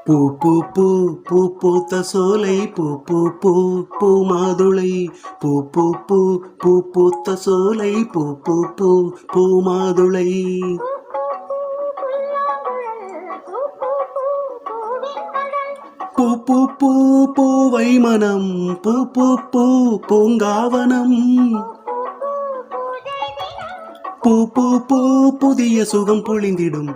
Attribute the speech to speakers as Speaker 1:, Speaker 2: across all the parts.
Speaker 1: பூ பூ பூ பூ பூத்த சோலை பூ பூ பூ பூ மாதுளை பூ பூ பூ பூ பூத்த சோலை பூ பூ பூ பூ மாதுளை பூ பூ பூ பூவை மனம் பூ பூ பூ பூங்காவனம் பூ பூ பூ புதிய சுகம் பொழிந்திடும்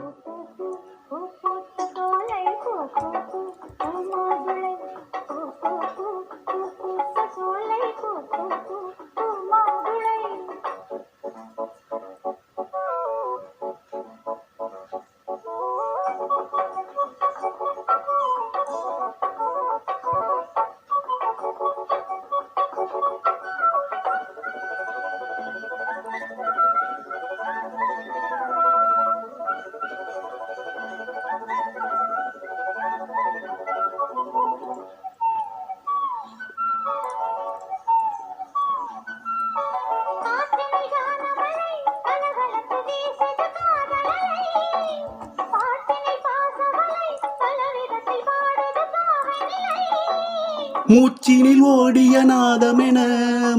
Speaker 1: மூச்சினில் ஓடிய நாதமென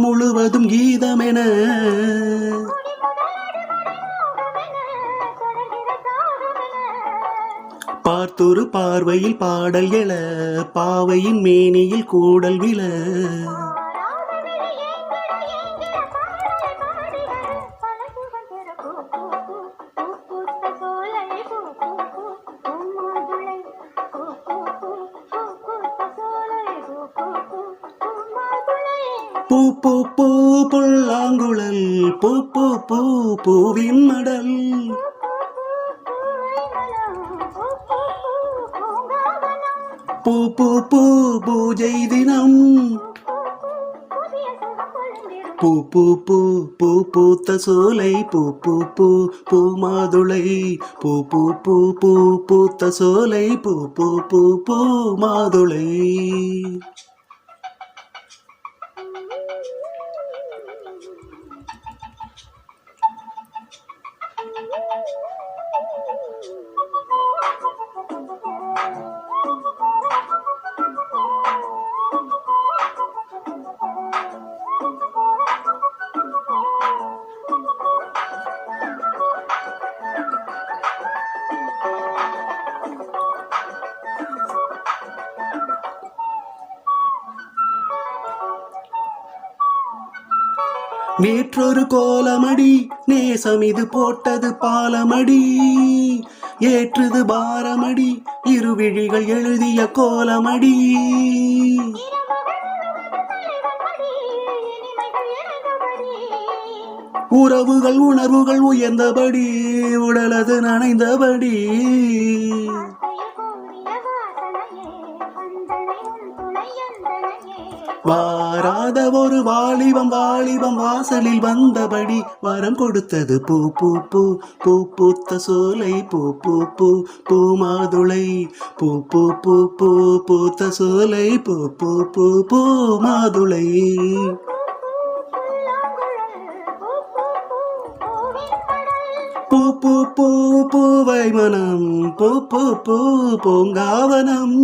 Speaker 1: முழுவதும் கீதமென பார்த்தொரு பார்வையில் பாடல் எழ பாவையின் மேனியில் கூடல் விழ பூ பூ பூ புல்லாங்குழல் பூ பூ பூ பூவின் மடல் பூ பூ பூ பூஜை தினம் பூ பூ பூ பூ பூத்த சோலை பூ பூ பூ பூ மாதுளை பூ பூ பூ பூ பூத்த சோலை பூ பூ பூ பூ மாதுளை நேற்றொரு கோலமடி நேசம் இது போட்டது பாலமடி ஏற்றுது பாரமடி இருவிழிகள் எழுதிய கோலமடி உறவுகள் உணர்வுகள் உயர்ந்தபடி உடலது நனைந்தபடி வாராத ஒரு வாலிபம் வாலிபம் வாசலில் வந்தபடி வரம் கொடுத்தது பூ பூ பூ பூ பூத்த சோலை பூ பூ பூ பூ மாதுளை பூ பூ பூ பூ பூத்த சோலை பூ பூ பூ பூ மாதுளை பூ பூ பூ பூவை மனம் பூ பூ பூ பூங்காவனம்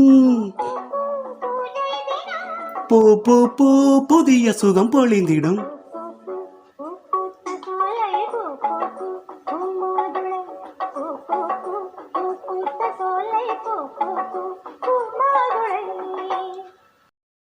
Speaker 1: பூ பூ பூ புதிய சுகம் பொழிந்திடும்